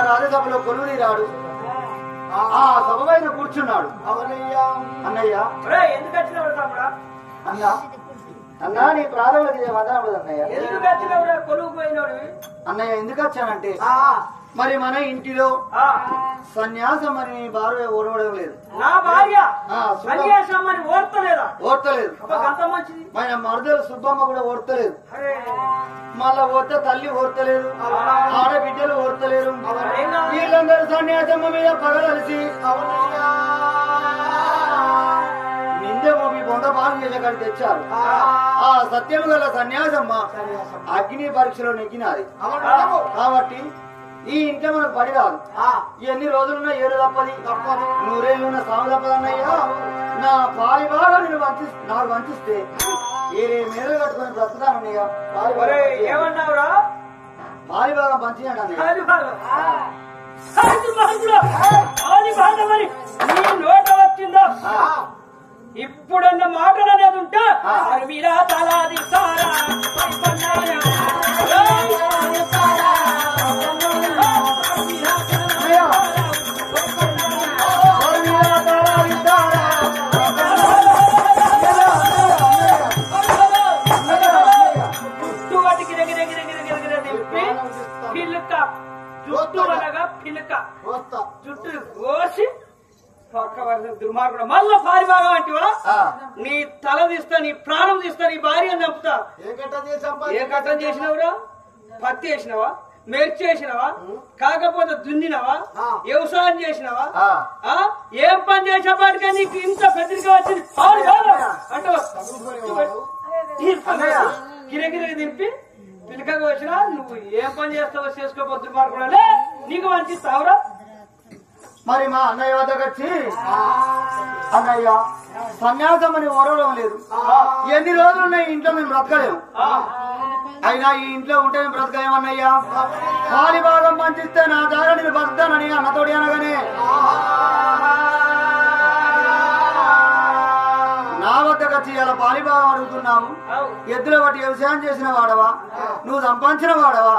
రాజసభలో కొలువుని రాడు ఆ సభ పైన కూర్చున్నాడు. అన్నయ్య ఎందుకు వచ్చినావు తమ్ముడా? అన్నా అన్నా నీ ప్రారంభం వదనడు అన్నయ్య. ఎందుకు వచ్చినావురా కొలువు పోయినాడు? అన్నయ్య ఎందుకు వచ్చానంటే మరి మన ఇంటిలో సన్యాసం అని భార్య ఓడవడం లేదు. నా భార్య సన్యాసం అని ఓర్తలేదా? ఓర్తలేదు. అంత మంచిది. మన మరదలు సుబ్బమ్మ కూడా ఓర్తలేదు. మళ్ళా ఓర్త తల్లి ఓర్తలేదు, ఆడబిడ్డలు ఓర్తలేరు. వీళ్ళందరూ సన్యాసమ్మ మీద పగలలిసి నిందే మోపి బొంద పాలు చేసేకాడ తెచ్చారు. ఆ సత్యము గల సన్యాసమ్మ అగ్ని పరీక్షలో నెగ్గినది. కాబట్టి ఈ ఇంట్లో మనకు పడి రాదు. ఎన్ని రోజులున్నా ఏడు తప్పది, నూరేళ్ళున్న సాగు తప్పదన్నయ్యా. నా పాలి బాగా నేను నాకు వంచిస్తే ఏ మేలు కట్టుకుని బ్రతుకుతానన్నయ్యా. ఏమన్నావురా? పాలి బాగా పంచినాడు అన్నయ్య. నోట వచ్చిందా? ఇప్పుడన్న మాటలు అనేది ఉంటే మీరా తలాది సారా జుట్టు అనగా పిలుక జుట్టు కోసి దుర్మార్గుడు మళ్ళా పారిభాగం అంటివా? నీ తల తీస్తా, నీ ప్రాణం తీస్తా, నీ భార్యను చంపుతా. ఏ కట్టం చేసినావురా? పత్తి వేసినావా? మిర్చి వేసినావా? కాకపోతే దున్నినవా? వ్యవసాయం చేసినావా? ఏం పని చేసేపాటికే నీకు ఇంత పెద్దగా వచ్చింది అంటే గిరగిరి దింపి పిలకగా వచ్చినా నువ్వు ఏం పని చేస్తావో చేసుకోపోతు దుర్మార్గుడు నీకు వంచిస్తావురా? మరి మా అన్నయ్య వద్దకు వచ్చి అన్నయ్య సన్యాసం అని ఓరవడం లేదు. ఎన్ని రోజులున్నాయి ఇంట్లో మేము బ్రతకలేము. అయినా ఈ ఇంట్లో ఉంటే మేము బ్రతకలేమన్నయ్యా. పాలి భాగం మంచిస్తే నా దారి నేను బతుకుతానని అన్నతోడి అనగానే నా వద్దకు వచ్చి ఇలా పాలి భాగం అడుగుతున్నావు. ఎద్దుల బట్టి వ్యవసాయం చేసిన వాడవా? నువ్వు సంపాదించిన వాడవా?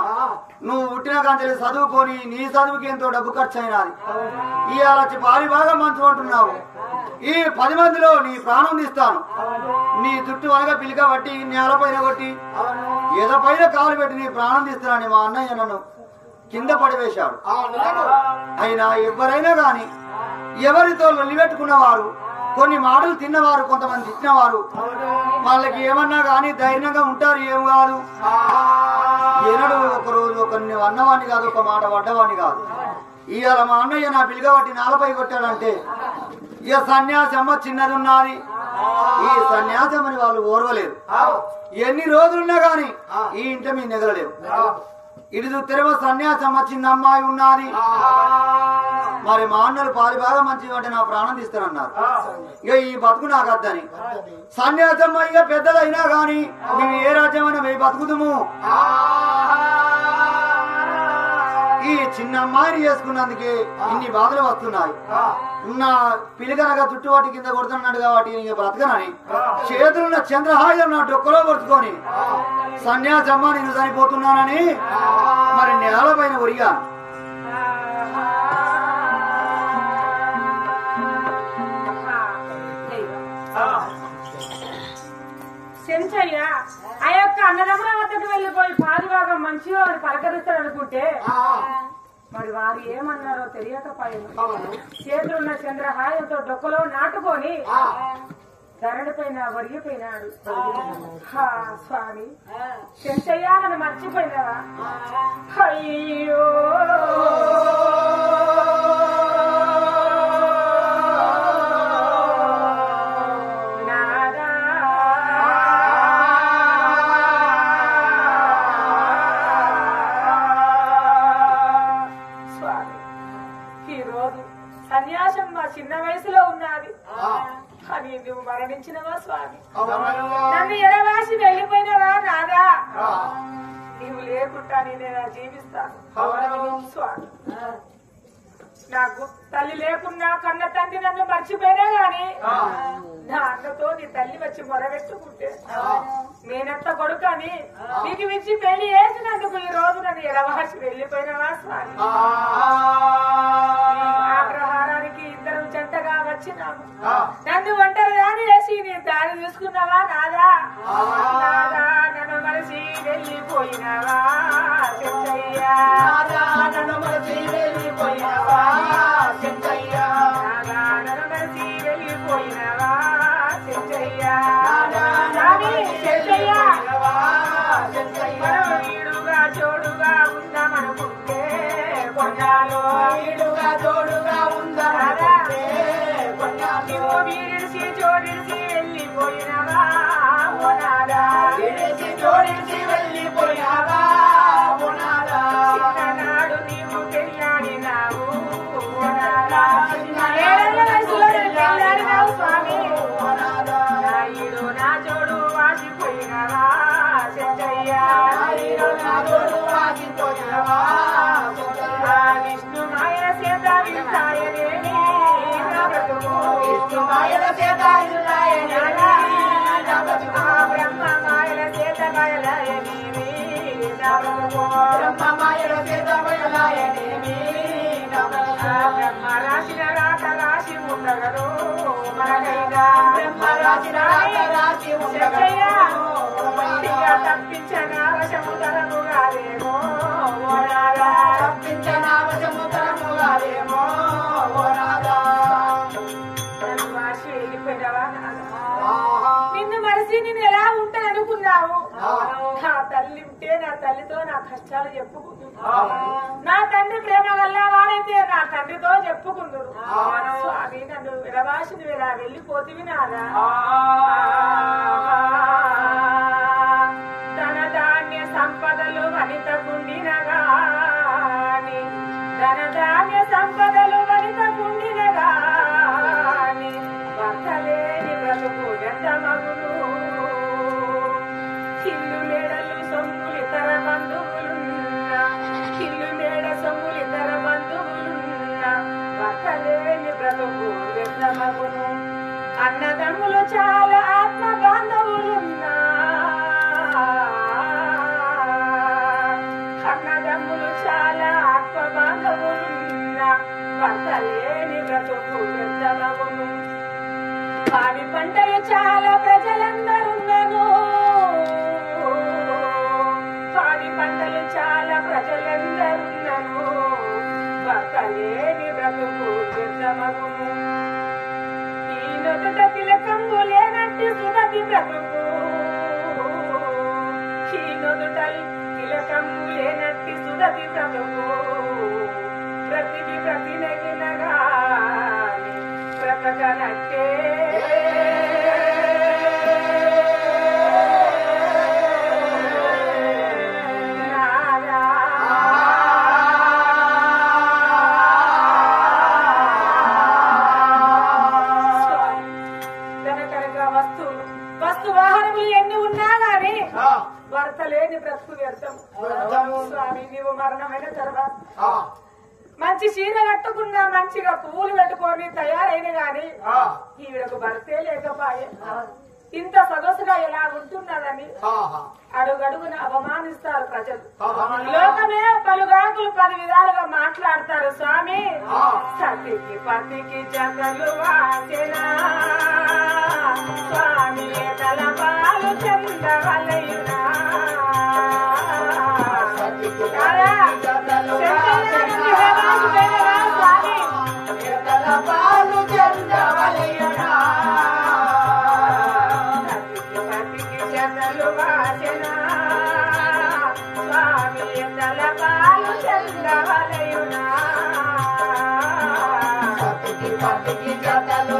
నువ్వు పుట్టిన కాంచెలు చదువుకొని నీ చదువుకి ఎంతో డబ్బు ఖర్చు అయినది. ఇవాళ వచ్చి పాలి భాగం మంచుకుంటున్నావు. ఈ 10 మందిలో నీ ప్రాణం తీస్తాను. నీ చుట్టూ అనగా పిలిక బట్టి నేల పైన కొట్టి ఏదో పైన కాలు పెట్టి నీ ప్రాణం తీస్తానని మా అన్నయ్య నన్ను కింద పడివేశాడు. అయినా ఎవరైనా గాని ఎవరితో లొల్లిపెట్టుకున్నవారు, కొన్ని మాటలు తిన్నవారు, కొంతమంది తిన్నవారు, వాళ్ళకి ఏమన్నా గాని ధైర్యంగా ఉంటారు. ఏం కాదు, ఏనాడు ఒకరోజు ఒకరిని అన్నవాణ్ణి కాదు, ఒక మాట పడ్డవాణ్ణి కాదు. ఇవాళ మా అన్నయ్య నా పిలిక బట్టి నాలపై కొట్టాడంటే ఇక సన్యాసమ్మ చిన్నది ఉన్నది. ఈ సన్యాసం అని వాళ్ళు ఓర్వలేరు. ఎన్ని రోజులున్నా గాని ఈ ఇంట్లో మీ నెగలలేవు. ఇటు చూస్తేమో సన్యాసమ్మ చిన్న అమ్మాయి ఉన్నది. మరి మా అన్నలు పాలి బాగా మంచిది అంటే నా ప్రాణం తీస్తానన్నారు. ఇక ఈ బతుకు నాకు అద్దని సన్యాసమ్మ ఇక పెద్దదైనా గాని మేము ఏ రాజ్యమైనా మేము బతుకుతాము. ఈ చిన్న అమ్మాయిని చేసుకున్నందుకే ఇన్ని బాధలు వస్తున్నాయి. నా పిలికనగా చుట్టుబాటు కింద కొడుతున్నాడు కాబట్టి ఇంక బ్రతకనని చేతులున్న చంద్రహాయుధం నా డొక్కలో పడుచుకొని సన్యాసమ్మ నేను చనిపోతున్నానని మరి నేల పైన ఒరిగా చెంచయ్య ఆ యొక్క అన్నదమ్ముల వద్దకు వెళ్ళిపోయి పాలిభాగం మంచిగా వారు పలకరిస్తాడు అనుకుంటే మరి వారు ఏమన్నారో తెలియకపోయింది. చేతులున్న చంద్రహాయంతో డొక్కలో నాటుకొని ధరణిపైన వరిగిపోయినాడు. స్వామి చెంచయ్య నన్ను మర్చిపోయినావా? అయ్యో ఈ రోజు సన్యాసం మా చిన్న వయసులో ఉన్నది అని నువ్వు మరణించినవా స్వామి నన్ను ఎడవాసి వెళ్ళిపోయినవా నాదా నీవు లేకుండా నేను జీవిస్తాను స్వామి నాకు తల్లి లేకున్నా కన్న తండ్రి నన్ను మర్చిపోయినా గాని నా అన్నతో నీ తల్లి వచ్చి మొరబెట్టుకుంటే నేనెంత కొడుకని నీకు ఇచ్చి పెళ్లి చేసినందుకు ఈ రోజు నన్ను ఎడవాసి వెళ్ళిపోయినవా స్వామి ఆగ్రహారానికి ఇద్దరం జంటగా వచ్చినాము నన్ను ఒంటరిగాని వేసి నీ దారి చూసుకున్నావా నాదా నాదా నన్ను మనిషి వెళ్ళిపోయినవా చెయ్యా నన్ను మనిషి వెళ్ళిపోయినవా చెయ్యా నన్ను మనిషి వెళ్ళిపోయినవా చెయ్యా వీడుగా జోడుగా ఉందామనుకుంటే కొన్నాళ్ళు వీడుగా జోడుగా ఉందామనుకుంటే కొన్నాళ్ళు వీడిసి జోడిసి వెళ్ళిపోయినవా ఓనాడా వీడిసి జోడిసి వెళ్ళిపోయినవా ఓనాడా చిన్ననాడు నీవు పెళ్ళాడినావు ఓనాడా ఏళ్ళ వయసులో పెళ్ళాడినావు స్వామి ఓనాడా నాయుడు నా జోడు వాసిపోయినవా చెయ్యా నా జోడు వాసిపోయినవా విష్ణు మాయ చేత వింటాయనేమి విష్ణు మాయల చేత బ్రహ్మ మాయల చేత బయలయనేమి బ్రహ్మ మాయల చేత బయలయనేమి బ్రహ్మ రాసిన రాత రాశి ఉండగను మనకైనా బ్రహ్మ రాసిన రాత రాశి ఉండగయ్యా తప్పించనా వశముదరముగారేమో తప్పించనా వశముదరముగారేమో నిన్ను మరిసి నేను ఎలా ఉంటాను అనుకున్నావు నా తల్లి ఉంటే నా తల్లితో నా కష్టాలు చెప్పుకుంటున్నాను నా తండ్రి ప్రేమ వల్ల వాడైతే నా తండ్రితో చెప్పుకుందురు స్వామి నన్ను విడవాసి నువ్వు ఇలా వెళ్ళిపోతివి నాదా ధనధాన్య సంపదలు వనితకుండినగాని ధనధాన్య సంపదలు వనితకుండినగాని భర్తలేని బ్రతుకు ఎంత మగును ఇల్లు మేడలు సొమ్ములితర బంధువులున్నా ఇల్లు మేడ సొమ్ములితర బంధువులున్నా భర్తలేని బ్రతుకు ఎంత మగును అన్నదమ్ములు చాలా ఆత్మ బాంధవులున్నా అన్నదమ్ములు చాలా ఆత్మ బాంధవులున్నా భర్తలేని బ్రతుకు ఎంత మగును పాడి పంటలు చాలా ప్రజలందరున్నను పాడి పంటలు చాలా ప్రజలందరున్నను భర్తలేని బ్రతుకు ఎంత మగును ఈ నొదుట తిలకంబు లేనట్టి సుమతి బ్రతుకు ఈ నొదుట తిలకంబు లేనట్టి సుమతి బ్రతుకు ప్రతిది ప్రతినగినగాని బ్రతకనట్టే వస్తు వాహనములు ఎన్ని ఉన్నా గాని భర్త లేని బ్రతుకు వ్యర్థం స్వామి నీవు మరణమైన తర్వాత మంచి చీర కట్టుకున్నా మంచిగా పువ్వులు పెట్టుకొని తయారైన గాని ఈవిడకు భర్తే లేకపోయే ఇంత సొగసుగా ఎలా ఉంటున్నదని అడుగడుగున అవమానిస్తారు ప్రజలు లోకమే పలుగాకులు 10 విధాలుగా మాట్లాడతారు స్వామి సతికి పతికి జగలు వాసెనా స్వామి తలపాలు చందవలయునా తలపాలు చందవలయునా స్వామి తలపాలు చందవలయునా పతికి జతలు